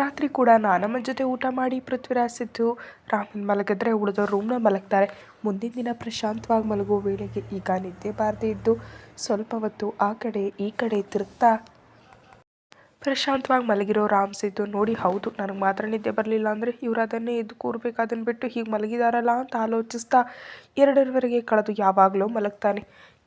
ರಾತ್ರಿ ಕೂಡ ನಾನಮ್ಮ ಜೊತೆ ಊಟ ಮಾಡಿ ಪೃಥ್ವಿರಾಜ್ ಸಿದ್ದು ರಾಮನ್ ಮಲಗಿದ್ರೆ ಉಳಿದವ್ರು ರೂಮ್ನ ಮಲಗ್ತಾರೆ. ಮುಂದಿನ ದಿನ ಪ್ರಶಾಂತವಾಗಿ ಮಲಗುವ ವೇಳೆಗೆ ಈಗ ನಿದ್ದೆ ಬಾರದೇ ಇದ್ದು ಸ್ವಲ್ಪ ಹೊತ್ತು ಆ ಕಡೆ ಈ ಕಡೆ ತಿರುಗ್ತಾ ಪ್ರಶಾಂತವಾಗಿ ಮಲಗಿರೋ ರಾಮ್ ಸಿದ್ದು ನೋಡಿ, ಹೌದು ನನಗೆ ಮಾತ್ರ ನಿದ್ದೆ ಬರಲಿಲ್ಲ ಅಂದರೆ ಇವ್ರು ಅದನ್ನೇ ಎದ್ದು ಕೂರ್ಬೇಕು, ಅದನ್ನು ಬಿಟ್ಟು ಹೀಗೆ ಮಲಗಿದಾರಲ್ಲ ಅಂತ ಆಲೋಚಿಸ್ತಾ 2:30ವರೆಗೆ ಕಳೆದು ಯಾವಾಗಲೂ ಮಲಗ್ತಾನೆ.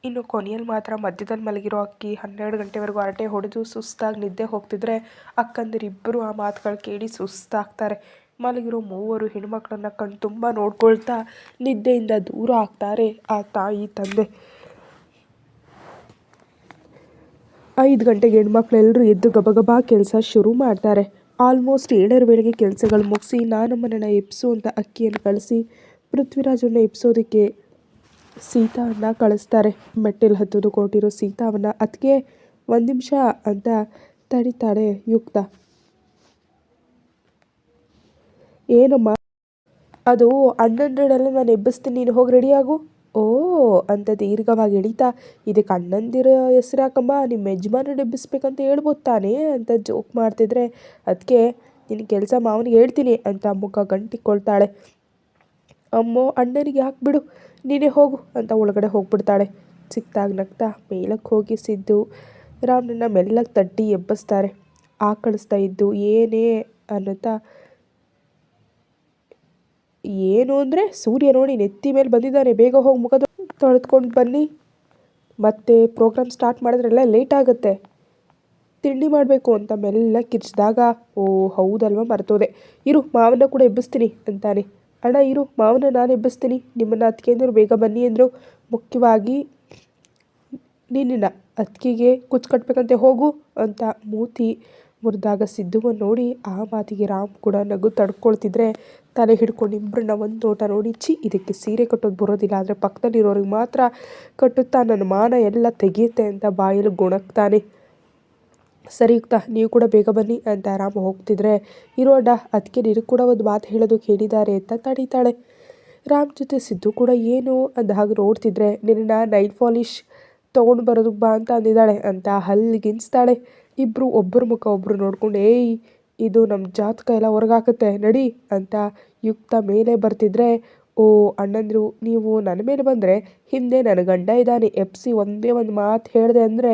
ಇನ್ನು ಕೊನೆಯಲ್ಲಿ ಮಾತ್ರ ಮಧ್ಯದಲ್ಲಿ ಮಲಗಿರೋ ಅಕ್ಕಿ 12 ಗಂಟೆವರೆಗೂ ಹರಟೆ ಹೊಡೆದು ಸುಸ್ತಾಗಿ ನಿದ್ದೆ ಹೋಗ್ತಿದ್ರೆ ಅಕ್ಕಂದಿರಿಬ್ಬರು ಆ ಮಾತುಗಳು ಕೇಳಿ ಸುಸ್ತಾಗ್ತಾರೆ. ಮಲಗಿರೋ ಮೂವರು ಹೆಣ್ಮಕ್ಳನ್ನ ಕಣ್ಣು ತುಂಬ ನೋಡ್ಕೊಳ್ತಾ ನಿದ್ದೆಯಿಂದ ದೂರ ಆಗ್ತಾರೆ ಆ ತಾಯಿ ತಂದೆ. 5 ಗಂಟೆಗೆ ಹೆಣ್ಮಕ್ಳೆಲ್ಲರೂ ಎದ್ದು ಗಬಗಬಾ ಕೆಲಸ ಶುರು ಮಾಡ್ತಾರೆ. ಆಲ್ಮೋಸ್ಟ್ 7 ವೇಳೆಗೆ ಕೆಲಸಗಳು ಮುಗಿಸಿ ನಾನಮ್ಮನನ್ನ ಎಬ್ಸು ಅಂತ ಅಕ್ಕಿಯನ್ನು ಕಳಿಸಿ ಪೃಥ್ವಿರಾಜನ್ನ ಎಬ್ಸೋದಕ್ಕೆ ಸೀತಾವನ್ನ ಕಳಿಸ್ತಾರೆ. ಮೆಟ್ಟಿಲು ಹತ್ತೋದು ಕೊಟ್ಟಿರೋ ಸೀತಾವನ್ನ ಅದಕ್ಕೆ 1 ನಿಮಿಷ ಅಂತ ತಡಿತಾಳೆ ಯುಕ್ತ. ಏನಮ್ಮ? ಅದು ಅಣ್ಣಂದಿರೆಲ್ಲ ನಾನು ಎಬ್ಬಿಸ್ತೀನಿ, ನೀನು ಹೋಗಿ ರೆಡಿಯಾಗು. ಓ ಅಂತ ದೀರ್ಘವಾಗಿ ಎಳಿತಾ, ಇದಕ್ಕೆ ಅಣ್ಣಂದಿರ ಹೆಸ್ರು ಯಾಕಮ್ಮ, ನಿಮ್ಮ ಯಜಮಾನನ ಎಬ್ಬಿಸ್ಬೇಕಂತ ಹೇಳ್ಬೋದು ತಾನೇ ಅಂತ ಜೋಕ್ ಮಾಡ್ತಿದ್ರೆ ಅದಕ್ಕೆ ನಿನ್ನ ಕೆಲಸ ಮಾವನಿಗೆ ಹೇಳ್ತೀನಿ ಅಂತ ಮುಖ ಗಂಟಿಕೊಳ್ತಾಳೆ. ಅಮ್ಮೋ ಅಣ್ಣನಿಗೆ ಯಾಕೆ ಬಿಡು, ನೀನೇ ಹೋಗು ಅಂತ ಒಳಗಡೆ ಹೋಗ್ಬಿಡ್ತಾಳೆ. ಚಿಕ್ಕದಾಗಿ ನಗ್ತಾ ಮೇಲಕ್ಕೆ ಹೋಗಿ ಸಿದ್ದು ರಾಮನನ್ನ ಮೆಲ್ಲಗೆ ತಟ್ಟಿ ಎಬ್ಬಿಸ್ತಾರೆ. ಆಕಳಿಸ್ತಾ ಇದ್ದು ಏನೇ ಅನ್ನುತ್ತಾ, ಏನು ಅಂದರೆ ಸೂರ್ಯ ನೋಡಿ ನೆತ್ತಿ ಮೇಲೆ ಬಂದಿದ್ದಾನೆ, ಬೇಗ ಹೋಗಿ ಮುಖ ತೊಳೆದ್ಕೊಂಡು ಬನ್ನಿ, ಮತ್ತೆ ಪ್ರೋಗ್ರಾಮ್ ಸ್ಟಾರ್ಟ್ ಮಾಡಿದ್ರೆಲ್ಲ ಲೇಟ್ ಆಗುತ್ತೆ, ತಿಂಡಿ ಮಾಡಬೇಕು ಅಂತ ಮೆಲ್ಲ ಕಿರ್ಚಿದಾಗ, ಓ ಹೌದಲ್ವ ಮರ್ತೋದೆ, ಇರು ಮಾವನ್ನ ಕೂಡ ಎಬ್ಬಿಸ್ತೀನಿ ಅಂತಾನೆ. ಅಣ್ಣ ಇರು, ಮಾವನ ನಾನು ಎಬ್ಬಿಸ್ತೀನಿ, ನಿಮ್ಮನ್ನು ಅತ್ತಿಗೆಂದರು ಬೇಗ ಬನ್ನಿ ಅಂದರು, ಮುಖ್ಯವಾಗಿ ನಿನ್ನ ಅತ್ತಿಗೆಗೆ ಕುಚ್ಚು ಕಟ್ಟಬೇಕಂತೆ ಹೋಗು ಅಂತ ಮೂತಿ ಮುರಿದಾಗ ಸಿದ್ದುವನ್ನು ನೋಡಿ ಆ ಮಾತಿಗೆ ರಾಮ್ ಕೂಡ ನಗು ತಡ್ಕೊಳ್ತಿದ್ರೆ ತಲೆ ಹಿಡ್ಕೊಂಡು ಇಬ್ಬರನ್ನ ಒಂದು ನೋಟ ನೋಡಿ, ಛಿ ಇದಕ್ಕೆ ಸೀರೆ ಕಟ್ಟೋದು ಬರೋದಿಲ್ಲ, ಆದರೆ ಪಕ್ಕದಲ್ಲಿರೋರಿಗೆ ಮಾತ್ರ ಕಟ್ಟುತ್ತಾ ನನ್ನ ಮಾನ ಎಲ್ಲ ತೆಗೆಯುತ್ತೆ ಅಂತ ಬಾಯಲ್ಲಿ ಗೊಣಗ್ತಾನೆ. ಸರಿ ಯುಕ್ತ, ನೀವು ಕೂಡ ಬೇಗ ಬನ್ನಿ ಅಂತ ರಾಮ ಹೋಗ್ತಿದ್ರೆ, ಇರೋಡ ಅದಕ್ಕೆ ನಿನಗೆ ಕೂಡ ಒಂದು ಮಾತು ಹೇಳೋದಕ್ಕೆ ಹೇಳಿದ್ದಾರೆ ಅಂತ ತಡೀತಾಳೆ. ರಾಮ್ ಜೊತೆ ಸಿದ್ದು ಕೂಡ ಏನು ಅಂದ ಹಾಗೆ ನೋಡ್ತಿದ್ರೆ, ನಿನ್ನ ನೈಲ್ ಪಾಲಿಶ್ ತೊಗೊಂಡು ಬರೋದಕ್ಕೆ ಬಾ ಅಂತ ಅಂದಿದ್ದಾಳೆ ಅಂತ ಹಲ್ಲಿಗಿನ್ಸ್ತಾಳೆ. ಇಬ್ಬರು ಒಬ್ಬರ ಮುಖ ಒಬ್ಬರು ನೋಡ್ಕೊಂಡು, ಏಯ್ ಇದು ನಮ್ಮ ಜಾತಕ ಎಲ್ಲ ಹೊರಗಾಕುತ್ತೆ ನಡಿ ಅಂತ ಯುಕ್ತ ಮೇಲೆ ಬರ್ತಿದ್ರೆ, ಓ ಅಣ್ಣಂದ್ರು ನೀವು ನನ್ನ ಮೇಲೆ ಬಂದರೆ ಹಿಂದೆ ನನ್ನ ಗಂಡ ಇದ್ದಾನೆ, ಎಪ್ಸಿ ಒಂದೇ ಒಂದು ಮಾತು ಹೇಳಿದೆ ಅಂದರೆ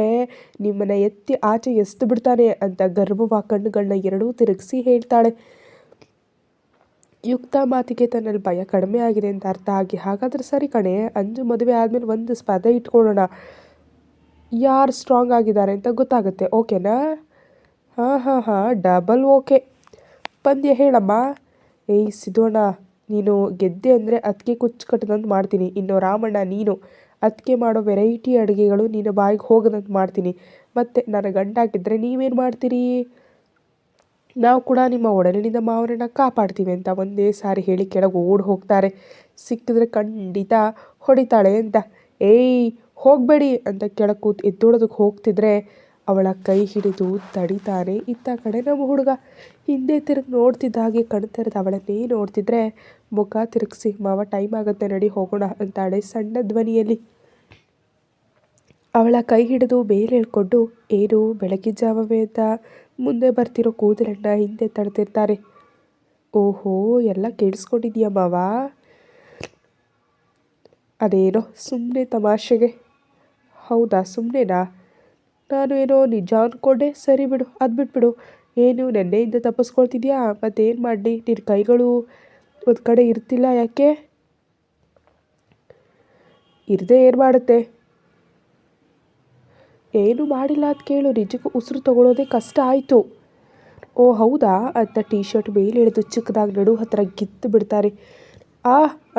ನಿಮ್ಮನ್ನು ಎತ್ತಿ ಆಚೆ ಎಸ್ದು ಬಿಡ್ತಾನೆ ಅಂತ ಗರ್ವವಾಗಿ ಕಣ್ಣುಗಳನ್ನ ಎರಡೂ ತಿರುಗಿಸಿ ಹೇಳ್ತಾಳೆ. ಯುಕ್ತ ಮಾತಿಗೆ ತನ್ನಲ್ಲಿ ಭಯ ಕಡಿಮೆ ಆಗಿದೆ ಅಂತ ಅರ್ಥ ಆಗಿ, ಹಾಗಾದರೆ ಸರಿ ಕಣೆ, ಅಂಜು ಮದುವೆ ಆದಮೇಲೆ ಒಂದು ಸ್ಪರ್ಧೆ ಇಟ್ಕೊಳ್ಳೋಣ, ಯಾರು ಸ್ಟ್ರಾಂಗ್ ಆಗಿದ್ದಾರೆ ಅಂತ ಗೊತ್ತಾಗುತ್ತೆ, ಓಕೆನಾ? ಹಾಂ ಡಬಲ್ ಓಕೆ. ಪಂದ್ಯ ಹೇಳಮ್ಮ. ಏಯ್ ಸಿದ್ದೋಣ, ನೀನು ಗೆದ್ದೆ ಅಂದರೆ ಅದಕ್ಕೆ ಕುಚ್ಚು ಕಟ್ಟದಂತ ಮಾಡ್ತೀನಿ, ಇನ್ನು ರಾಮಣ್ಣ ನೀನು ಅದಕ್ಕೆ ಮಾಡೋ ವೆರೈಟಿ ಅಡುಗೆಗಳು ನೀನು ಬಾಯಿಗೆ ಹೋಗದಂತ ಮಾಡ್ತೀನಿ, ಮತ್ತು ನನ್ನ ಗಂಡಾಗಿದ್ದರೆ ನೀವೇನು ಮಾಡ್ತೀರಿ? ನಾವು ಕೂಡ ನಿಮ್ಮ ಒಡಲಿನಿಂದ ಮಾವನನ್ನ ಕಾಪಾಡ್ತೀವಿ ಅಂತ ಒಂದೇ ಸಾರಿ ಹೇಳಿ ಕೆಳಗೆ ಓಡಿ ಹೋಗ್ತಾರೆ. ಸಿಕ್ಕಿದ್ರೆ ಖಂಡಿತ ಹೊಡಿತಾಳೆ ಅಂತ. ಏಯ್ ಹೋಗಬೇಡಿ ಅಂತ ಕೆಳಗೆ ಕೂತು ಎದ್ದೊಳೋದಕ್ಕೆ ಹೋಗ್ತಿದ್ರೆ ಅವಳ ಕೈ ಹಿಡಿದು ತಡಿತಾನೆ ಇತ್ತ ಕಡೆ ನಮ್ಮ ಹುಡುಗ. ಹಿಂದೆ ತಿರುಗಿ ನೋಡ್ತಿದ್ದ ಹಾಗೆ ಕಣ್ತೆರೆದು ಅವಳನ್ನೇ ನೋಡ್ತಿದ್ರೆ ಮುಖ ತಿರುಗಿಸಿ, ಮಾವ ಟೈಮ್ ಆಗುತ್ತೆ ನಡಿ ಹೋಗೋಣ ಅಂತಾಳೆ ಸಣ್ಣ ಧ್ವನಿಯಲ್ಲಿ. ಅವಳ ಕೈ ಹಿಡಿದು ಮೇಲೆ ಹೇಳ್ಕೊಂಡು, ಏನು ಬೆಳಗಿನ ಜಾವವೇ ಅಂತ ಮುಂದೆ ಬರ್ತಿರೋ ಕೂದಲನ್ನ ಹಿಂದೆ ತಡ್ತಿರ್ತಾರೆ. ಓಹೋ ಎಲ್ಲ ಕೇಳಿಸ್ಕೊಂಡಿದ್ಯಾ ಮಾವ? ಅದೇನೋ ಸುಮ್ಮನೆ ತಮಾಷೆಗೆ. ಹೌದಾ, ಸುಮ್ಮನೆನಾ? ನಾನು ಏನೋ ನಿಜ ಅಂದ್ಕೊಂಡೆ. ಸರಿ ಬಿಡು, ಅದು ಬಿಟ್ಬಿಡು. ಏನು ನೆನ್ನೆಯಿಂದ ತಪ್ಪಿಸ್ಕೊಳ್ತಿದ್ಯಾ? ಮತ್ತೇನು ಮಾಡಲಿ, ನಿನ್ನ ಕೈಗಳು ಒಂದು ಕಡೆ ಇರ್ತಿಲ್ಲ ಯಾಕೆ? ಇರದೆ ಏನು ಮಾಡುತ್ತೆ? ಏನು ಮಾಡಿಲ್ಲ ಅಂತ ಕೇಳು, ನಿಜಕ್ಕೂ ಉಸಿರು ತಗೊಳ್ಳೋದೇ ಕಷ್ಟ ಆಯಿತು. ಓ ಹೌದಾ ಅಂತ ಟೀ ಶರ್ಟ್ ಮೇಲೆ ಎಳೆದು ಚಿಕ್ಕದಾಗಿ ನಡು ಹತ್ರ ಗಿತ್ತು ಬಿಡ್ತಾರೆ.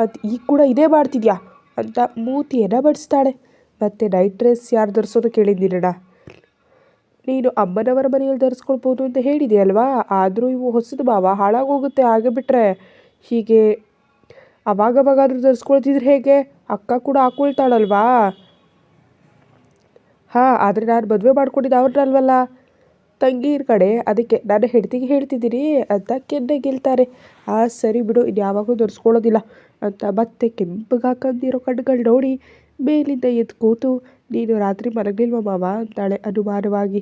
ಅದು ಈಗ ಕೂಡ ಇದೇ ಮಾಡ್ತಿದ್ಯಾ ಅಂತ ಮೂತಿಯನ್ನು ಬಡಿಸ್ತಾಳೆ. ಮತ್ತು ನೈಟ್ ಡ್ರೆಸ್ ಯಾರು ಧರಿಸೋದು ಕೇಳಿದ್ದೀನಣ್ಣ? ನೀನು ಅಮ್ಮನವರ ಮನೆಯಲ್ಲಿ ಧರಿಸ್ಕೊಳ್ಬೋದು ಅಂತ ಹೇಳಿದೆಯಲ್ವಾ, ಆದರೂ ಇವು ಹೊಸದು ಬಾವ, ಹಾಳಾಗೋಗುತ್ತೆ ಹಾಗೆ ಬಿಟ್ಟರೆ. ಹೀಗೆ ಅವಾಗವಾಗಾದರೂ ಧರಿಸ್ಕೊಳ್ತಿದ್ರೆ ಹೇಗೆ? ಅಕ್ಕ ಕೂಡ ಹಾಕ್ಕೊಳ್ತಾಳಲ್ವಾ? ಹಾಂ, ಆದರೆ ನಾನು ಮದುವೆ ಮಾಡ್ಕೊಂಡಿದ್ದು ಅವ್ರನ್ನಲ್ವಲ್ಲ, ತಂಗೀರ ಕಡೆ, ಅದಕ್ಕೆ ನಾನು ಹೆಂಡ್ತಿಗೆ ಹೇಳ್ತಿದ್ದೀನಿ ಅಂತ ಕೆನ್ನೆ ಗೆಲ್ತಾರೆ. ಸರಿ ಬಿಡು, ಇನ್ನು ಯಾವಾಗಲೂ ಧರಿಸ್ಕೊಳ್ಳೋದಿಲ್ಲ ಅಂತ ಮತ್ತೆ ಕೆಂಪಗಾಕಂದಿರೋ ಕಣ್ಣುಗಳು ನೋಡಿ ಮೇಲಿಂದ ಎದ್ದು ಕೂತು, ನೀನು ರಾತ್ರಿ ಮಲಗಲಿಲ್ವ ಮಾವ ಅಂತಾಳೆ ಅನುಮಾನವಾಗಿ.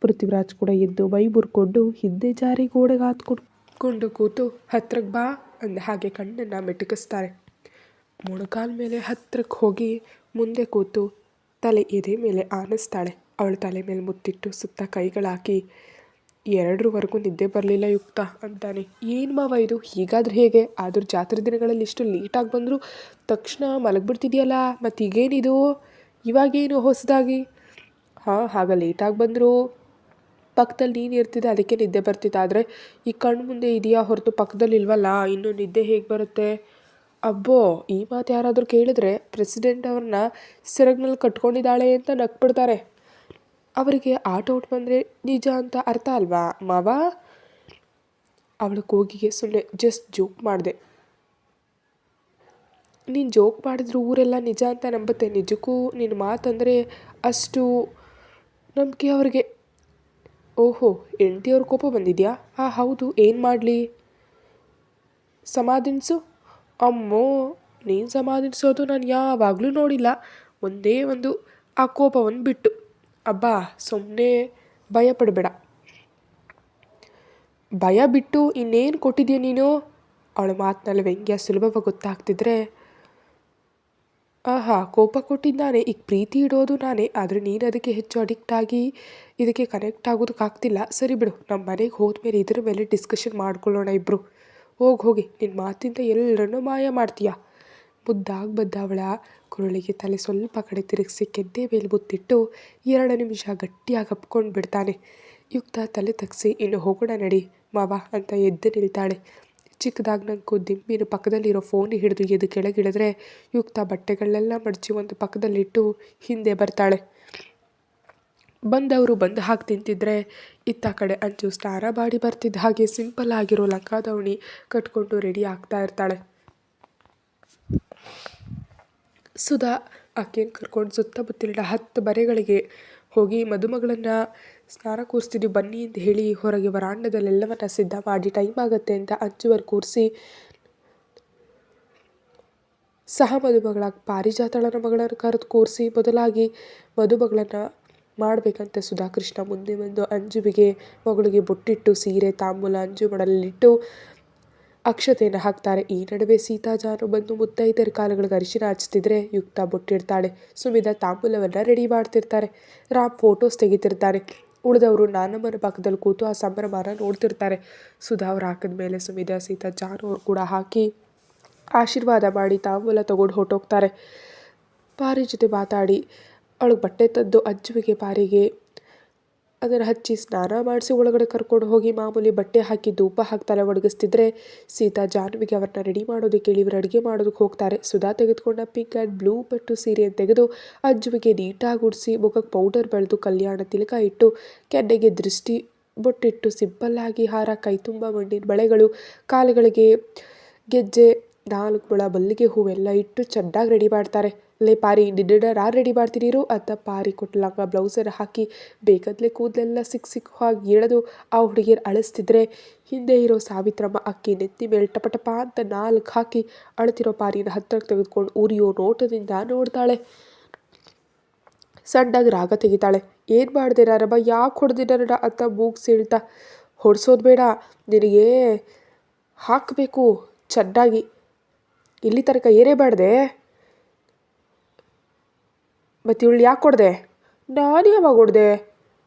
ಪೃಥ್ವಿರಾಜ್ ಕೂಡ ಎದ್ದು ಮೈ ಮುರ್ಕೊಂಡು ಹಿಂದೆ ಜಾರಿ ಗೋಡೆಗೆ ಹಾತ್ಕೊಂಡು ಕೂತು ಹತ್ರಕ್ಕೆ ಬಾ ಅಂದ ಹಾಗೆ ಕಣ್ಣನ್ನು ಮಿಟುಕಿಸ್ತಾರೆ. ಮೊಣಕಾಲ ಮೇಲೆ ಹತ್ರಕ್ಕೆ ಹೋಗಿ ಮುಂದೆ ಕೂತು ತಲೆ ಎದೆ ಮೇಲೆ ಆನಿಸ್ತಾಳೆ. ಅವಳು ತಲೆ ಮೇಲೆ ಮುತ್ತಿಟ್ಟು ಸುತ್ತ ಕೈಗಳಾಕಿ 2ರವರೆಗೂ ನಿದ್ದೆ ಬರಲಿಲ್ಲ ಯುಕ್ತ ಅಂತಾನೆ. ಏನು ಮಾವ ಇದು, ಹೀಗಾದ್ರೆ ಹೇಗೆ? ಆದರೂ ಜಾತ್ರೆ ದಿನಗಳಲ್ಲಿ ಇಷ್ಟು ಲೇಟಾಗಿ ಬಂದರೂ ತಕ್ಷಣ ಮಲಗಿಬಿಡ್ತಿದೆಯಲ್ಲ, ಮತ್ತು ಈಗೇನಿದು ಇವಾಗೇನು ಹೊಸದಾಗಿ? ಹಾಂ, ಆಗ ಲೇಟಾಗಿ ಬಂದರೂ ಪಕ್ಕದಲ್ಲಿ ನೀನು ಇರ್ತಿದ್ದೆ, ಅದಕ್ಕೆ ನಿದ್ದೆ ಬರ್ತಿತ್ತು. ಆದರೆ ಈ ಕಣ್ಣು ಮುಂದೆ ಇದೆಯಾ ಹೊರತು ಪಕ್ಕದಲ್ಲಿ ಇಲ್ವಲ್ಲ, ಇನ್ನು ನಿದ್ದೆ ಹೇಗೆ ಬರುತ್ತೆ? ಅಬ್ಬೋ, ಈ ಮಾತು ಯಾರಾದರೂ ಕೇಳಿದ್ರೆ ಪ್ರೆಸಿಡೆಂಟ್ ಅವ್ರನ್ನ ಸೆರಗಿನಲ್ಲಿ ಕಟ್ಕೊಂಡಿದ್ದಾಳೆ ಅಂತ ನಕ್ಬಿಡ್ತಾರೆ. ಅವರಿಗೆ ಔಟ್ ಬಂದರೆ ನಿಜ ಅಂತ ಅರ್ಥ ಅಲ್ವಾ ಮಾವ? ಅವಳ ಕೂಗಿಗೆ ಸುಮ್ಮನೆ ಜಸ್ಟ್ ಜೋಕ್ ಮಾಡಿದೆ. ನೀನು ಜೋಕ್ ಮಾಡಿದ್ರು ಊರೆಲ್ಲ ನಿಜ ಅಂತ ನಂಬುತ್ತೆ. ನಿಜಕ್ಕೂ ನಿನ್ನ ಮಾತಂದರೆ ಅಷ್ಟು ನಂಬಿಕೆ ಅವ್ರಿಗೆ. ಓಹೋ, ಹೆಂಡ್ತಿಯವ್ರ ಕೋಪ ಬಂದಿದೆಯಾ? ಹೌದು, ಏನು ಮಾಡಲಿ? ಸಮಾಧಿನಿಸು. ಅಮ್ಮೋ, ನೀನು ಸಮಾಧಿನಿಸೋದು ನಾನು ಯಾವಾಗಲೂ ನೋಡಿಲ್ಲ. ಒಂದೇ ಒಂದು ಆ ಕೋಪವನ್ನು ಬಿಟ್ಟು. ಅಬ್ಬಾ, ಸುಮ್ಮನೆ ಭಯ ಪಡಬೇಡ. ಭಯ ಬಿಟ್ಟು ಇನ್ನೇನು ಕೊಟ್ಟಿದ್ಯಾ ನೀನು? ಅವಳ ಮಾತಿನಲ್ಲಿ ವ್ಯಂಗ್ಯ ಸುಲಭವಾಗಿ ಗೊತ್ತಾಗ್ತಿದ್ರೆ, ಕೋಪ ಕೊಟ್ಟಿದ್ದಾನೆ, ಈಗ ಪ್ರೀತಿ ಇಡೋದು ನಾನೇ. ಆದರೆ ನೀನು ಅದಕ್ಕೆ ಹೆಚ್ಚು ಅಡಿಕ್ಟ್ ಆಗಿ ಇದಕ್ಕೆ ಕನೆಕ್ಟ್ ಆಗೋದಕ್ಕಾಗ್ತಿಲ್ಲ. ಸರಿ ಬಿಡು, ನಮ್ಮ ಮನೆಗೆ ಹೋದ್ಮೇಲೆ ಇದರ ಮೇಲೆ ಡಿಸ್ಕಷನ್ ಮಾಡ್ಕೊಳ್ಳೋಣ ಇಬ್ಬರು. ಹೋಗಿ ನಿನ್ನ ಮಾತಿಂದ ಎಲ್ಲರನ್ನೂ ಮಾಯ ಮಾಡ್ತೀಯಾ? ಮುದ್ದಾಗಿ ಬದ್ದ ಅವಳ ಕುರುಳಿಗೆ ತಲೆ ಸ್ವಲ್ಪ ಕಡೆ ತಿರುಗಿಸಿ ಕೆನ್ನೆ ಮೇಲೆ ಮುತ್ತಿಟ್ಟು 2 ನಿಮಿಷ ಗಟ್ಟಿಯಾಗಿ ಅಪ್ಕೊಂಡು ಬಿಡ್ತಾನೆ. ಯುಕ್ತ ತಲೆ ತಗ್ಸಿ, ಇನ್ನು ಹೋಗೋಣ ನಡಿ ಮಾವ ಅಂತ ಎದ್ದು ನಿಲ್ತಾಳೆ. ಚಿಕ್ಕದಾಗಿ ನಂಗೆ ದಿಮ್ಮಿನ ಪಕ್ಕದಲ್ಲಿರೋ ಫೋನ್ ಹಿಡಿದು ಎದ್ದು ಕೆಳಗಿಳಿದ್ರೆ ಯುಕ್ತ ಬಟ್ಟೆಗಳನ್ನೆಲ್ಲ ಮಡಚಿ ಒಂದು ಪಕ್ಕದಲ್ಲಿಟ್ಟು ಹಿಂದೆ ಬರ್ತಾಳೆ. ಬಂದವರು ಬಂದು ಹಾಕಿ ತಿಂತಿದ್ರೆ ಇತ್ತ ಕಡೆ ಅಂಚು ಸ್ನಾನ ಮಾಡಿ ಬರ್ತಿದ್ದ ಹಾಗೆ ಸಿಂಪಲ್ ಆಗಿರೋ ಲಂಗಾದವಣಿ ಕಟ್ಕೊಂಡು ರೆಡಿ ಆಗ್ತಾ ಇರ್ತಾಳೆ. ಸುಧಾ ಆಕೆಯನ್ನು ಕರ್ಕೊಂಡು ಸುತ್ತಮುತ್ತಲಿನ 10 ಮನೆಗಳಿಗೆ ಹೋಗಿ ಮದುಮಗಳನ್ನು ಸ್ನಾನ ಕೂರಿಸ್ತಿದ್ದೀವಿ ಬನ್ನಿ ಅಂತ ಹೇಳಿ ಹೊರಗೆ ವರಾಂಡದಲ್ಲೆಲ್ಲವನ್ನ ಸಿದ್ಧ ಮಾಡಿ ಟೈಮ್ ಆಗುತ್ತೆ ಅಂತ ಅಂಚುವರ್ ಕೂರಿಸಿ ಸಹ ಮದುಮಗಳಾಗಿ ಪಾರಿಜಾತಳನ ಮಗಳನ್ನು ಕರೆದು ಕೂರಿಸಿ ಮೊದಲಾಗಿ ಮದುಮಗಳನ್ನು ಮಾಡಬೇಕಂತೆ ಸುಧಾಕೃಷ್ಣ ಮುಂದೆ ಬಂದು ಅಂಜುವಿಗೆ ಮಗಳಿಗೆ ಬೊಟ್ಟಿಟ್ಟು ಸೀರೆ ತಾಂಬೂಲ ಅಂಜು ಮಡಲಲ್ಲಿಟ್ಟು ಅಕ್ಷತೆಯನ್ನು ಹಾಕ್ತಾರೆ. ಈ ನಡುವೆ ಸೀತಾ ಜಾನು ಬಂದು ಮುತ್ತೈದರ ಕಾಲಗಳಿಗೆ ಅರಿಶಿನ ಹಚ್ತಿದ್ರೆ ಯುಕ್ತ ಬೊಟ್ಟಿಡ್ತಾಳೆ. ಸುಮಿತಾ ತಾಂಬೂಲವನ್ನು ರೆಡಿ ಮಾಡ್ತಿರ್ತಾರೆ. ರಾಮ್ ಫೋಟೋಸ್ ತೆಗಿತಿರ್ತಾರೆ. ಉಳಿದವರು ನಾನಮ್ಮನ ಪಕ್ಕದಲ್ಲಿ ಕೂತು ಆ ಸಂಭ್ರಮನ ನೋಡ್ತಿರ್ತಾರೆ. ಸುಧಾ ಅವ್ರು ಹಾಕಿದ್ಮೇಲೆ ಸುಮಿತಾ ಸೀತಾ ಜಾನು ಅವ್ರು ಕೂಡ ಹಾಕಿ ಆಶೀರ್ವಾದ ಮಾಡಿ ತಾಂಬೂಲ ತಗೊಂಡು ಹೊರಟೋಗ್ತಾರೆ. ಪಾರಿ ಜೊತೆ ಮಾತಾಡಿ ಅವಳಿಗೆ ಬಟ್ಟೆ ತಂದು ಅಂಜುವಿಗೆ ಪಾರಿಗೆ ಅದನ್ನು ಹಚ್ಚಿ ಸ್ನಾನ ಮಾಡಿಸಿ ಒಳಗಡೆ ಕರ್ಕೊಂಡು ಹೋಗಿ ಮಾಮೂಲಿ ಬಟ್ಟೆ ಹಾಕಿ ಧೂಪ ಹಾಕ್ತಾರೆ ಒಣಗಿಸ್ತಿದ್ರೆ ಸೀತಾ ಜಾನ್ವಿಗೆ ಅವ್ರನ್ನ ರೆಡಿ ಮಾಡೋದಕ್ಕೆ ಇವರು ಅಡುಗೆ ಮಾಡೋದಕ್ಕೆ ಹೋಗ್ತಾರೆ. ಸುಧಾ ತೆಗೆದುಕೊಂಡ ಪಿಂಕ್ ಆ್ಯಂಡ್ ಬ್ಲೂ ಪಟ್ಟು ಸೀರೆಯನ್ನು ತೆಗೆದು ಅಂಜುವಿಗೆ ನೀಟಾಗಿ ಉಡಿಸಿ ಮುಖಕ್ಕೆ ಪೌಡರ್ ಬೆಳೆದು ಕಲ್ಯಾಣ ತಿಲಕ ಇಟ್ಟು ಕೆನ್ನೆಗೆ ದೃಷ್ಟಿ ಬೊಟ್ಟಿಟ್ಟು ಸಿಂಪಲ್ಲಾಗಿ ಹಾರ, ಕೈ ತುಂಬ ಮಣ್ಣಿನ ಬಳೆಗಳು, ಕಾಲುಗಳಿಗೆ ಗೆಜ್ಜೆ, 4 ಮೊಳ ಮಲ್ಲಿಗೆ ಹೂವೆಲ್ಲ ಇಟ್ಟು ಚೆನ್ನಾಗಿ ರೆಡಿ ಮಾಡ್ತಾರೆ. ಲೇ ಪಾರಿ, ನಿನ್ನ ನಾನು ರೆಡಿ ಮಾಡ್ತೀನಿರು ಅಂತ ಪಾರಿ ಕೊಟ್ಟು ಲಂಗ ಬ್ಲೌಸನ್ನು ಹಾಕಿ ಬೇಕಂತಲೇ ಕೂದಲೆಲ್ಲ ಸಿಕ್ಕು ಹಾಗೆ ಎಳೆದು ಆ ಹುಡುಗಿಯರು ಅಳಿಸ್ತಿದ್ರೆ ಹಿಂದೆ ಇರೋ ಸಾವಿತ್ರಮ್ಮ ಅಕ್ಕಿ ನೆತ್ತಿ ಮೇಲೆ ಟಪಟಪ ಅಂತ 4 ಹಾಕಿ ಅಳ್ತಿರೋ ಪಾರಿನ ಹತ್ತಿರಕ್ಕೆ ತೆಗೆದುಕೊಂಡು ಉರಿಯೋ ನೋಟದಿಂದ ನೋಡ್ತಾಳೆ. ಸಣ್ಣಗೆ ರಾಗ ತೆಗಿತಾಳೆ. ಏನು ಮಾಡಿದೆ ನಾನಮ್ಮ, ಯಾಕೆ ಹೊಡೆದಿನ ಅಂತ ಮೂಗು ಸೀಳ್ತಾ. ಹೊಡ್ಸೋದು ಬೇಡ, ನಿನಗೆ ಹಾಕಬೇಕು ಚೆನ್ನಾಗಿ, ಇಲ್ಲಿ ತನಕ ಏನೇ ಮಾಡಿದೆ. ಮತ್ತು ಇವಳು ಯಾಕೆ ಕೊಡ್ದೆ? ನಾನು ಯಾವಾಗ ಹೊಡೆದೆ?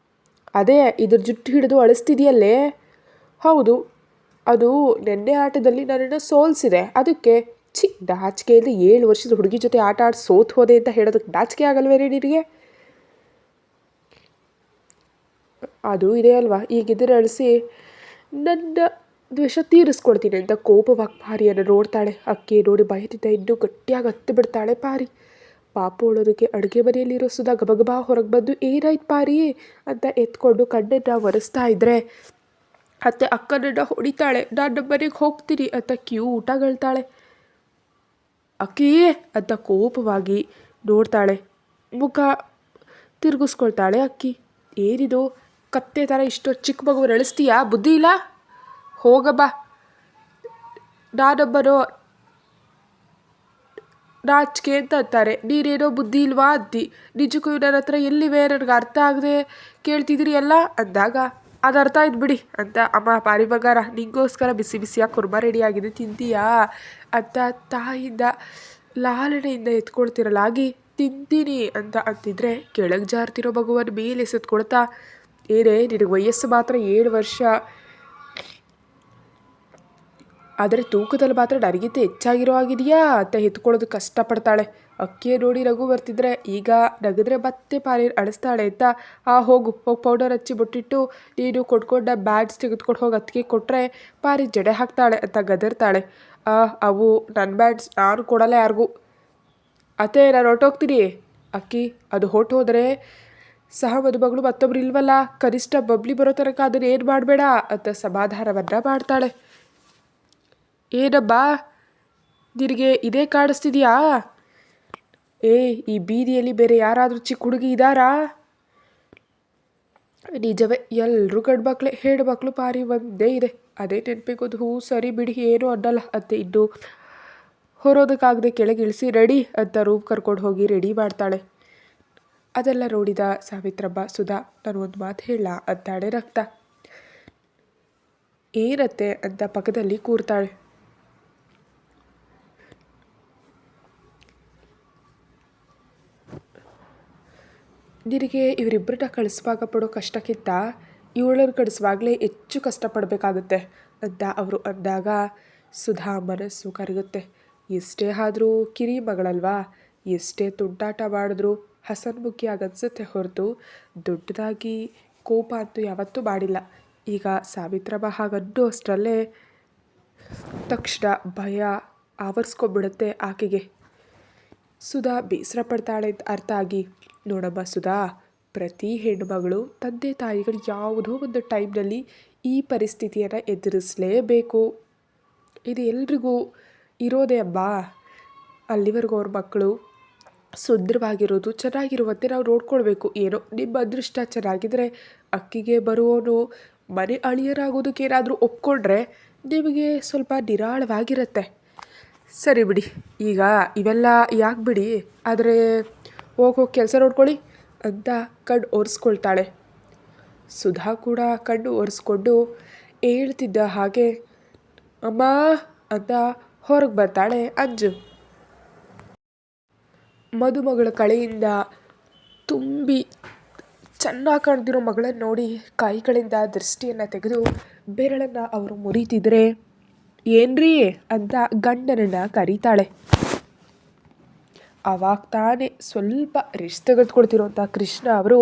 ಅದೇ ಇದ್ರ ಜುಟ್ಟು ಹಿಡಿದು ಅಳಿಸ್ತಿದೆಯಲ್ಲೇ. ಹೌದು, ಅದು ನೆನ್ನೆ ಆಟದಲ್ಲಿ ನನ್ನನ್ನು ಸೋಲಿಸಿದೆ, ಅದಕ್ಕೆ. ನಾಚಿಕೆಯಲ್ಲಿ 7 ವರ್ಷದ ಹುಡುಗಿ ಜೊತೆ ಆಟ ಆಡಿ ಸೋತು ಹೋದೆ ಅಂತ ಹೇಳೋದಕ್ಕೆ ನಾಚಿಕೆ ಆಗಲ್ವೇರಿ ನಿನಗೆ? ಅದು ಇದೆ ಅಲ್ವಾ, ಈಗಿದ್ರೆ ಅಳಿಸಿ ನನ್ನ ದ್ವೇಷ ತೀರಿಸ್ಕೊಳ್ತೀನಿ ಅಂತ ಕೋಪವಾಗಿ ಪಾರಿಯನ್ನು ನೋಡ್ತಾಳೆ. ಅಕ್ಕಿ ನೋಡಿ ಭಯದಿಂದ ಇನ್ನೂ ಗಟ್ಟಿಯಾಗಿ ಹತ್ತಿ ಬಿಡ್ತಾಳೆ ಪಾರಿ. ಪಾಪು ಉಳೋದಕ್ಕೆ ಅಡುಗೆ ಮನೆಯಲ್ಲಿರೋ ಸುಧಾ ಗಬಗಬಾ ಹೊರಗೆ ಬಂದು ಏನಾಯ್ತು ಪಾರಿ ಅಂತ ಎತ್ಕೊಂಡು ಕಣ್ಣನ್ನು ಒರೆಸ್ತಾ ಇದ್ರೆ ಅತ್ತೆ ಅಕ್ಕನನ್ನು ಹೊಡಿತಾಳೆ. ನಾನು ನಮ್ಮ ಮನೆಗೆ ಹೋಗ್ತೀನಿ ಅಂತ ಕ್ಯೂಟಾಗಿ ಹೇಳ್ತಾಳೆ. ಅಕ್ಕಿ ಅಂತ ಕೋಪವಾಗಿ ನೋಡ್ತಾಳೆ. ಮುಖ ತಿರುಗಿಸ್ಕೊಳ್ತಾಳೆ ಅಕ್ಕಿ. ಏನಿದು ಕತ್ತೆ ಥರ ಇಷ್ಟು ಚಿಕ್ಕ ಮಗುವನ್ನು ಅಳಿಸ್ತೀಯಾ? ಬುದ್ಧಿ ಇಲ್ಲ? ಹೋಗಬ್ಬ, ನಾನೊಬ್ಬನು ನಾಚಿಕೆ ಅಂತ ಅಂತಾರೆ. ನೀನೇನೋ ಬುದ್ಧಿ ಇಲ್ವಾ ಅಂತಿ. ನಿಜಕ್ಕೂ ನನ್ನ ಹತ್ರ ಎಲ್ಲಿವೆ, ನನಗೆ ಅರ್ಥ ಆಗದೆ ಕೇಳ್ತಿದ್ದೀರಿ ಎಲ್ಲ ಅಂದಾಗ, ಅದು ಅರ್ಥ ಆಯ್ತು ಬಿಡಿ ಅಂತ, ಅಮ್ಮ ಪಾರಿ ಬಂಗಾರ ನಿಂಗೋಸ್ಕರ ಬಿಸಿ ಬಿಸಿಯಾಗಿ ಕುರ್ಮ ರೆಡಿ ಆಗಿದೆ ತಿಂತೀಯಾ ಅಂತ ತಾಯಿಯಿಂದ ಲಾಲನೆಯಿಂದ ಎತ್ಕೊಳ್ತಿರಲಾಗಿ ತಿಂತೀನಿ ಅಂತ ಅಂತಿದ್ರೆ, ಕೆಳಗೆ ಜಾರ್ತಿರೋ ಮಗುವನ್ನು ಮೇಲೆ ಎಸೆತ್ಕೊಳ್ತಾ, ಏನೇ ನಿನಗೆ ವಯಸ್ಸು ಮಾತ್ರ 7 ವರ್ಷ, ಆದರೆ ತೂಕದಲ್ಲಿ ಮಾತ್ರ ನನಗಿಂತ ಹೆಚ್ಚಾಗಿರೋ ಆಗಿದೆಯಾ ಅಂತ ಎತ್ಕೊಳ್ಳೋದು ಕಷ್ಟಪಡ್ತಾಳೆ. ಅಕ್ಕಿಯ ನೋಡಿ ನಗು ಬರ್ತಿದ್ರೆ, ಈಗ ನಗಿದ್ರೆ ಮತ್ತೆ ಪಾರಿ ಅಳಿಸ್ತಾಳೆ ಅಂತ, ಹೋಗಿ ಪೌಡರ್ ಹಚ್ಚಿ ಬೊಟ್ಟಿಟ್ಟು ನೀನು ಕೊಟ್ಕೊಂಡ ಬ್ಯಾಡ್ಸ್ ತೆಗೆದುಕೊಂಡು ಹೋಗಿ ಅತ್ತಿಗೆ ಕೊಟ್ಟರೆ ಪಾರಿ ಜಡೆ ಹಾಕ್ತಾಳೆ ಅಂತ ಗದರ್ತಾಳೆ. ಅವು ನನ್ನ ಬ್ಯಾಡ್ಸ್, ನಾನು ಕೊಡಲ್ಲ ಯಾರಿಗೂ. ಅತ್ತೆ ನಾನು ಹೊರಟೋಗ್ತೀನಿ. ಅಕ್ಕಿ, ಅದು ಹೊರಟೋದ್ರೆ ಸಹ ಮದುಮಗಳು ಮತ್ತೊಬ್ರು ಇಲ್ವಲ್ಲ, ಕನಿಷ್ಠ ಬಬ್ಲಿ ಬರೋ ತನಕ ಅದನ್ನು ಏನು ಮಾಡಬೇಡ ಅಂತ ಸಮಾಧಾನವನ್ನು ಮಾಡ್ತಾಳೆ. ಏನಬ್ಬಾ ನಿನಗೆ ಇದೇ ಕಾಣಿಸ್ತಿದ್ಯಾ? ಈ ಬೀದಿಯಲ್ಲಿ ಬೇರೆ ಯಾರಾದರೂ ಚಿಕ್ಕ ಹುಡುಗಿ ಇದ್ದಾರಾ? ನಿಜವೇ, ಎಲ್ಲರೂ ಗಂಡ್ಮಕ್ಳೇ, ಹೆಣ್ಮಕ್ಳು ಪಾರಿ ಒಂದೇ ಇದೆ. ಅದೇ ನೆನಪಿಗೋದು. ಸರಿ ಬಿಡಿ, ಏನೂ ಅನ್ನಲ್ಲ ಅಂತೆ ಇನ್ನು ಹೊರೋದಕ್ಕಾಗದೆ ಕೆಳಗೆ ಇಳಿಸಿ ರೆಡಿ ಅಂತ ರೂಮ್ ಕರ್ಕೊಂಡು ಹೋಗಿ ರೆಡಿ ಮಾಡ್ತಾಳೆ. ಅದೆಲ್ಲ ನೋಡಿದ ಸಾವಿತ್ರಮ್ಮ, ಸುಧಾ ನಾನು ಒಂದು ಮಾತು ಹೇಳ ಅಂತಾಳೆ. ರಕ್ತ ಏನತ್ತೆ ಅಂತ ಪಕ್ಕದಲ್ಲಿ ಕೂರ್ತಾಳೆ. ನಿನಗೆ ಇವರಿಬ್ಬರನ್ನ ಕಳಿಸುವಾಗ ಪಡೋ ಕಷ್ಟಕ್ಕಿಂತ ಇವಳನ್ನು ಕಳಿಸುವಾಗಲೇ ಹೆಚ್ಚು ಕಷ್ಟಪಡಬೇಕಾಗುತ್ತೆ ಅಂತ ಅವರು ಅಂದಾಗ ಸುಧಾ ಮನಸ್ಸು ಕರಗುತ್ತೆ. ಎಷ್ಟೇ ಆದರೂ ಕಿರಿ ಮಗಳಲ್ವಾ, ಎಷ್ಟೇ ತುಂಟಾಟ ಮಾಡಿದ್ರೂ ಹಸನ್ಮುಖಿಯಾಗಿ ಅನಿಸುತ್ತೆ ಹೊರತು ದೊಡ್ಡದಾಗಿ ಕೋಪ ಅಂತೂ ಯಾವತ್ತೂ ಮಾಡಿಲ್ಲ. ಈಗ ಸಾವಿತ್ರಮ್ಮ ಹಾಗನ್ನೋ ಅಷ್ಟರಲ್ಲೇ ತಕ್ಷಣ ಭಯ ಆವರಿಸ್ಕೊಂಡ್ಬಿಡುತ್ತೆ ಆಕೆಗೆ. ಸುಧಾ ಬೇಸರ ಪಡ್ತಾಳೆ ಅಂತ ಅರ್ಥ ಆಗಿ, ನೋಡಮ್ಮ ಸುಧಾ, ಪ್ರತಿ ಹೆಣ್ಣುಮಗಳು ತಂದೆ ತಾಯಿಗಳು ಯಾವುದೋ ಒಂದು ಟೈಮ್ನಲ್ಲಿ ಈ ಪರಿಸ್ಥಿತಿಯನ್ನು ಎದುರಿಸಲೇಬೇಕು. ಇದು ಎಲ್ರಿಗೂ ಇರೋದೇ ಅಮ್ಮ. ಅಲ್ಲಿವರೆಗೂ ಅವ್ರ ಮಕ್ಕಳು ಸುಂದರವಾಗಿರೋದು, ಚೆನ್ನಾಗಿರುವಂತೆ ನಾವು ನೋಡ್ಕೊಳ್ಬೇಕು. ಏನೋ ನಿಮ್ಮ ಅದೃಷ್ಟ ಚೆನ್ನಾಗಿದ್ದರೆ ಅಕ್ಕಿಗೆ ಬರುವವನು ಮನೆ ಅಳಿಯರಾಗೋದಕ್ಕೆ ಏನಾದರೂ ಒಪ್ಕೊಂಡ್ರೆ ನಿಮಗೆ ಸ್ವಲ್ಪ ನಿರಾಳವಾಗಿರುತ್ತೆ. ಸರಿ ಬಿಡಿ, ಈಗ ಇವೆಲ್ಲ ಯಾಕೆ ಬಿಡಿ, ಆದರೆ ಹೋಗಿ ಕೆಲಸ ನೋಡ್ಕೊಳ್ಳಿ ಅಂತ ಕಣ್ಣು ಒರೆಸ್ಕೊಳ್ತಾಳೆ. ಸುಧಾ ಕೂಡ ಕಣ್ಣು ಒರೆಸ್ಕೊಂಡು ಹೇಳ್ತಿದ್ದ ಹಾಗೆ ಅಮ್ಮ ಅಂತ ಹೊರಗೆ ಬರ್ತಾಳೆ ಅಂಜು. ಮದುಮಗಳ ಕಳೆಯಿಂದ ತುಂಬಿ ಚೆನ್ನಾಗಿ ಕಾಣ್ತಿರೋ ಮಗಳನ್ನು ನೋಡಿ ಕೈಗಳಿಂದ ದೃಷ್ಟಿಯನ್ನು ತೆಗೆದು ಬೆರಳನ್ನು ಅವರು ಮುರಿತಿದ್ರೆ, ಏನ್ರೀ ಅಂತ ಗಂಡನನ್ನು ಕರೀತಾಳೆ. ಆವಾಗ ತಾನೇ ಸ್ವಲ್ಪ ರೆಸ್ಟ್ ತೆಗೆದುಕೊಳ್ತಿರೋಂಥ ಕೃಷ್ಣ ಅವರು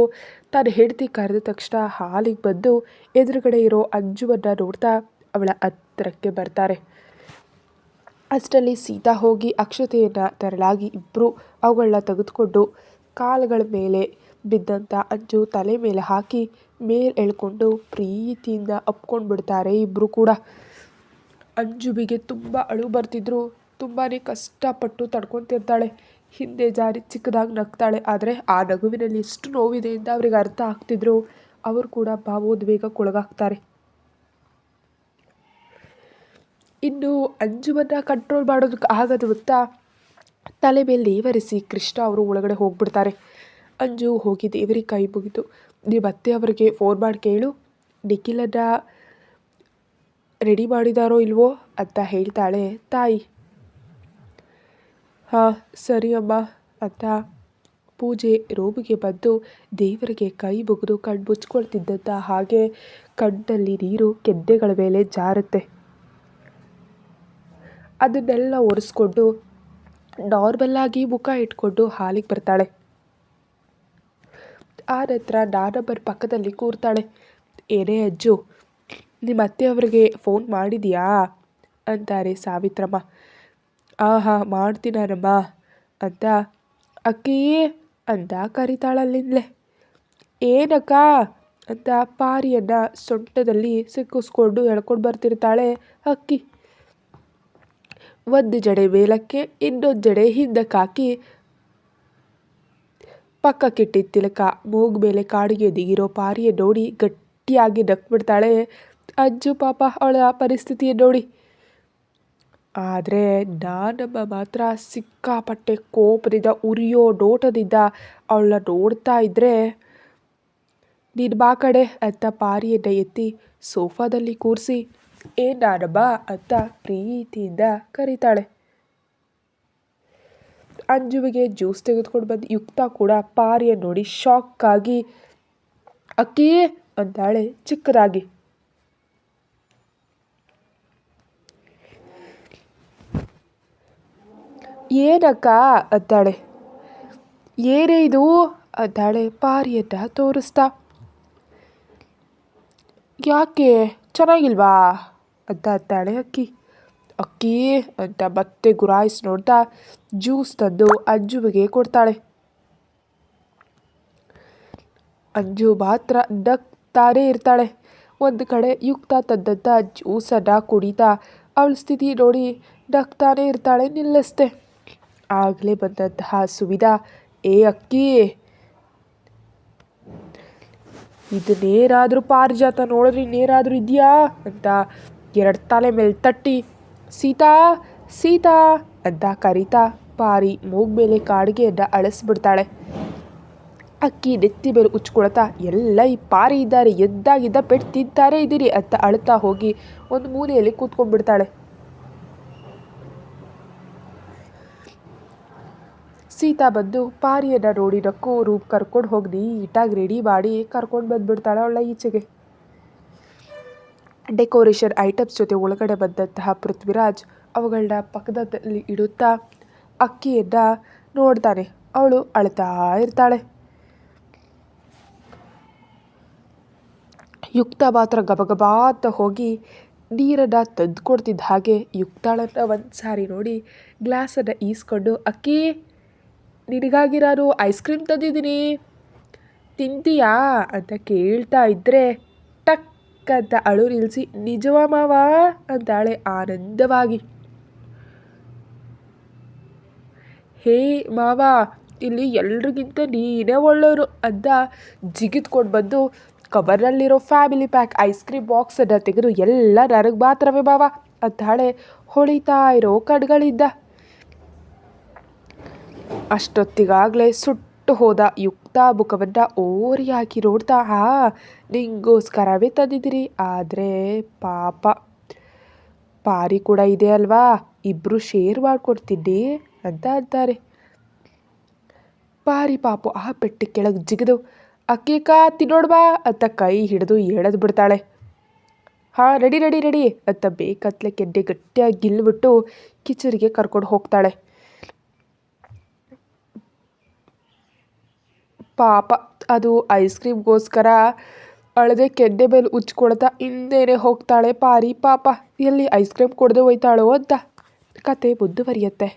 ತಾನು ಹೆಂಡತಿ ಕರೆದ ತಕ್ಷಣ ಹಾಲಿಗೆ ಬಂದು ಎದುರುಗಡೆ ಇರೋ ಅಂಜುವನ್ನು ನೋಡ್ತಾ ಅವಳ ಹತ್ತಿರಕ್ಕೆ ಬರ್ತಾರೆ. ಅಷ್ಟರಲ್ಲಿ ಸೀತಾ ಹೋಗಿ ಅಕ್ಷತೆಯನ್ನು ತರಲಾಗಿ ಇಬ್ಬರು ಅವುಗಳನ್ನ ತೆಗೆದುಕೊಂಡು ಕಾಲುಗಳ ಮೇಲೆ ಬಿದ್ದಂಥ ಅಂಜು ತಲೆ ಮೇಲೆ ಹಾಕಿ ಮೇಲೆ ಎಳ್ಕೊಂಡು ಪ್ರೀತಿಯಿಂದ ಅಪ್ಕೊಂಡು ಬಿಡ್ತಾರೆ ಇಬ್ಬರು ಕೂಡ. ಅಂಜುಬಿಗೆ ತುಂಬ ಅಳು ಬರ್ತಿದ್ರು, ತುಂಬಾ ಕಷ್ಟಪಟ್ಟು ತಡ್ಕೊತಿರ್ತಾಳೆ. ಹಿಂದೆ ಜಾರಿ ಚಿಕ್ಕದಾಗಿ ನಗ್ತಾಳೆ. ಆದರೆ ಆ ನಗುವಿನಲ್ಲಿ ಎಷ್ಟು ನೋವಿದೆ ಅಂತ ಅವ್ರಿಗೆ ಅರ್ಥ ಆಗ್ತಿದ್ರು. ಅವರು ಕೂಡ ಭಾವೋದ್ವೇಗಕ್ಕೊಳಗಾಗ್ತಾರೆ. ಇನ್ನು ಅಂಜುವನ್ನು ಕಂಟ್ರೋಲ್ ಮಾಡೋದಕ್ಕೆ ಆಗದು ಅಂತ ತಲೆ ಮೇಲೆ ನೇವರಿಸಿ ಕೃಷ್ಣ ಅವರು ಒಳಗಡೆ ಹೋಗ್ಬಿಡ್ತಾರೆ. ಅಂಜು ಹೋಗಿ ದೇವರಿಗೆ ಕೈ ಮುಗಿದು, ನೀವು ಅತ್ತೆ ಅವರಿಗೆ ಫೋನ್ ಮಾಡಿ ಕೇಳು, ನಿಖಿಲನ್ನು ರೆಡಿ ಮಾಡಿದಾರೋ ಇಲ್ವೋ ಅಂತ ಹೇಳ್ತಾಳೆ ತಾಯಿ. ಸರಿ ಅಮ್ಮ ಅಂತ ಪೂಜೆ ರೂಮಿಗೆ ಬಂದು ದೇವರಿಗೆ ಕೈ ಮುಗಿದು ಕಣ್ಣು ಮುಚ್ಕೊಳ್ತಿದ್ದಂಥ ಹಾಗೆ ಕಣ್ಣಲ್ಲಿ ನೀರು ಕೆನ್ನೆಗಳ ಮೇಲೆ ಜಾರುತ್ತೆ. ಅದನ್ನೆಲ್ಲ ಒರೆಸ್ಕೊಂಡು ನಾರ್ಮಲ್ಲಾಗಿ ಮುಖ ಇಟ್ಕೊಂಡು ಹಾಲಿಗೆ ಬರ್ತಾಳೆ. ಆ ನಂತರ ನಾನಮ್ಮನ ಪಕ್ಕದಲ್ಲಿ ಕೂರ್ತಾಳೆ. ಏನೇ ಅಜ್ಜು, ನಿಮ್ಮ ಅತ್ತೆಯವ್ರಿಗೆ ಫೋನ್ ಮಾಡಿದೀಯಾ ಅಂತಾರೆ ಸಾವಿತ್ರಮ್ಮ. ಮಾಡ್ತೀನಮ್ಮ ಅಂತ ಅಕ್ಕಿ ಅಂತ ಕರಿತಾಳಲ್ಲಿಂದಲೇ. ಏನಕ್ಕ ಅಂತ ಪಾರಿಯನ್ನು ಸೊಂಟದಲ್ಲಿ ಸಿಕ್ಕಿಸ್ಕೊಂಡು ಎಳ್ಕೊಂಡು ಬರ್ತಿರ್ತಾಳೆ ಅಕ್ಕಿ. ಒಂದು ಜಡೆ ಮೇಲಕ್ಕೆ, ಇನ್ನೊಂದು ಜಡೆ ಹಿಂದಕ್ಕೆ ಹಾಕಿ ಪಕ್ಕಕ್ಕಿಟ್ಟಿದ್ದ ತಿಲಕ ಮೂಗು ಮೇಲೆ ಕಾಡಿಗೆ ದಿಗಿರೋ ಪಾರಿಯ ನೋಡಿ ಗಟ್ಟಿಯಾಗಿ ನಕ್ಬಿಡ್ತಾಳೆ ಅಜ್ಜು. ಪಾಪ ಅವಳ ಪರಿಸ್ಥಿತಿಯನ್ನು ನೋಡಿ ಆದರೆ ನಾನಮ್ಮ ಮಾತ್ರ ಸಿಕ್ಕಾಪಟ್ಟೆ ಕೋಪದಿಂದ ಉರಿಯೋ ನೋಟದಿಂದ ಅವಳನ್ನ ನೋಡ್ತಾ ಇದ್ದರೆ, ನೀನು ಬಾ ಕಡೆ ಅಂತ ಪಾರಿಯನ್ನು ಎತ್ತಿ ಸೋಫಾದಲ್ಲಿ ಕೂರಿಸಿ ನಾನಮ್ಮ ಅಂತ ಪ್ರೀತಿಯಿಂದ ಕರೀತಾಳೆ. ಅಂಜುವಿಗೆ ಜ್ಯೂಸ್ ತೆಗೆದುಕೊಂಡು ಬಂದು ಯುಕ್ತ ಕೂಡ ಪಾರಿಯನ್ನು ನೋಡಿ ಶಾಕ್ ಆಗಿ ಅಕ್ಕಿ ಅಂತಾಳೆ ಚಿಕ್ಕದಾಗಿ. ಏನಕ್ಕ ಅಂತಾಳೆ. ಏನೇ ಇದು ಅಂತಾಳೆ ಪಾರಿಯನ್ನ ತೋರಿಸ್ತಾ. ಯಾಕೆ ಚೆನ್ನಾಗಿಲ್ವಾ ಅಂತ ಅಂತಾಳೆ ಅಕ್ಕಿ. ಅಕ್ಕಿ ಅಂತ ಮತ್ತೆ ಗುರಾಯಿಸಿ ನೋಡ್ತಾ ಜ್ಯೂಸ್ ತಂದು ಅಂಜುವಿಗೆ ಕೊಡ್ತಾಳೆ. ಅಂಜು ಮಾತ್ರ ನಗ್ತಾನೇ ಇರ್ತಾಳೆ. ಒಂದು ಕಡೆ ಯುಕ್ತ ತಂದಂಥ ಜ್ಯೂಸನ್ನು ಕುಡಿತಾ ಅವಳ ಸ್ಥಿತಿ ನೋಡಿ ನಗ್ತಾನೇ ಇರ್ತಾಳೆ ನಿಲ್ಲಿಸ್ತೆ. ಆಗಲೇ ಬಂದಂತಹ ಸುವಿಧಾ, ಅಕ್ಕಿ, ಇದನ್ನೇನಾದರೂ ಪಾರಿಜಾತ ನೋಡಿದ್ರೆ ಇನ್ನೇನಾದರೂ ಇದೆಯಾ ಅಂತ 2 ತಲೆ ಮೇಲೆ ತಟ್ಟಿ ಸೀತಾ ಸೀತಾ ಅಂತ ಕರೀತಾ ಪಾರಿ ಮೂಗ್ ಮೇಲೆ ಕಾಡಿಗೆಯನ್ನು ಅಳಿಸ್ಬಿಡ್ತಾಳೆ. ಅಕ್ಕಿ ನೆತ್ತಿ ಮೇಲೆ ಉಚ್ಕೊಳ್ತಾ, ಎಲ್ಲ ಈ ಪಾರಿ ಇದ್ದಾರೆ, ಎದ್ದಾಗಿದ್ದ ಪೆಟ್ಟು ತಿಂತಾರೇ ಇದ್ದೀರಿ ಅಂತ ಅಳ್ತಾ ಹೋಗಿ ಒಂದು ಮೂಲೆಯಲ್ಲಿ ಕೂತ್ಕೊಂಡ್ಬಿಡ್ತಾಳೆ. ಸೀತಾ ಬಂದು ಪಾರಿಯನ್ನು ನೋಡಿ ನಕ್ಕು ರೂಮ್ ಕರ್ಕೊಂಡು ಹೋಗಿ ನೀಟಾಗಿ ರೆಡಿ ಮಾಡಿ ಕರ್ಕೊಂಡು ಬಂದುಬಿಡ್ತಾಳೆ ಅವಳ ಈಚೆಗೆ. ಡೆಕೋರೇಷನ್ ಐಟಮ್ಸ್ ಜೊತೆ ಒಳಗಡೆ ಬಂದಂತಹ ಪೃಥ್ವಿರಾಜ್ ಅವುಗಳನ್ನ ಪಕ್ಕದಲ್ಲಿ ಇಡುತ್ತಾ ಅಕ್ಕಿಯನ್ನು ನೋಡ್ತಾನೆ. ಅವಳು ಅಳ್ತಾ ಇರ್ತಾಳೆ. ಯುಕ್ತ ಮಾತ್ರ ಗಬಗಬಾ ಅಂತ ಹೋಗಿ ನೀರನ್ನು ತಂದುಕೊಡ್ತಿದ್ದ ಹಾಗೆ ಯುಕ್ತಾಳನ್ನು ಒಂದು ಸಾರಿ ನೋಡಿ ಗ್ಲಾಸನ್ನು ಈಸ್ಕೊಂಡು, ಅಕ್ಕಿ, ನಿನಗಾಗಿ ನಾನು ಐಸ್ ಕ್ರೀಮ್ ತಂದಿದ್ದೀನಿ, ತಿಂತೀಯಾ ಅಂತ ಕೇಳ್ತಾ ಇದ್ದರೆ ಟಕ್ ಅಂತ ಅಳು ನಿಲ್ಲಿಸಿ, ನಿಜವಾ ಮಾವ ಅಂತಾಳೆ ಆನಂದವಾಗಿ. ಹೇ ಮಾವ, ಇಲ್ಲಿ ಎಲ್ರಿಗಿಂತ ನೀನೇ ಒಳ್ಳೆಯವರು ಅಂತ ಜಿಗಿದ್ಕೊಂಡು ಬಂದು ಕವರ್ನಲ್ಲಿರೋ ಫ್ಯಾಮಿಲಿ ಪ್ಯಾಕ್ ಐಸ್ ಕ್ರೀಮ್ ಬಾಕ್ಸನ್ನು ತೆಗೆದು ಎಲ್ಲ ನನಗೆ ಮಾತ್ರವೇ ಮಾವ ಅಂತಾಳೆ ಹೊಳಿತಾ ಇರೋ ಕಣ್ಗಳಿದ್ದ. ಅಷ್ಟೊತ್ತಿಗಾಗಲೇ ಸುಟ್ಟು ಹೋದ ಯುಕ್ತ ಮುಖವನ್ನು ಓರಿಯಾಗಿ ನೋಡ್ತಾ, ನಿಂಗೋಸ್ಕರವೇ ತಂದಿದ್ದೀರಿ, ಆದರೆ ಪಾಪ ಪಾರಿ ಕೂಡ ಇದೆ ಅಲ್ವಾ, ಇಬ್ಬರು ಶೇರ್ ಮಾಡ್ಕೊಡ್ತೀನಿ ಅಂತ ಅಂತಾರೆ. ಪಾರಿ ಪಾಪು ಆ ಪೆಟ್ಟಿ ಕೆಳಗೆ ಜಿಗಿದು, ಅಕ್ಕಿಕ ತಿನ್ನೋಡ್ಬಾ ಅಂತ ಕೈ ಹಿಡಿದು ಎಳೆದು ಬಿಡ್ತಾಳೆ. ರೆಡಿ ರೆಡಿ ರೆಡಿ ಅಂತ ಬೇಕತ್ಲೆ ಕೆಡ್ಡೆ ಗಟ್ಟಿಯಾಗಿ ಗಿಲ್ಬಿಟ್ಟು ಕಿಚನ್ಗೆ ಕರ್ಕೊಂಡು ಹೋಗ್ತಾಳೆ. ಪಾಪ ಅದು ಐಸ್ ಕ್ರೀಮ್ಗೋಸ್ಕರ ಅಳದೆ ಕೆಡ್ಡೆ ಮೇಲೆ ಉಚ್ಕೊಳ್ತಾ ಹಿಂದೇನೆ ಹೋಗ್ತಾಳೆ ಪಾರಿ. ಪಾಪ ಎಲ್ಲಿ ಐಸ್ ಕ್ರೀಮ್ ಕೊಡದೆ ಹೋಯ್ತಾಳೋ ಅಂತ ಕತೆ ಮುಂದುವರಿಯುತ್ತೆ.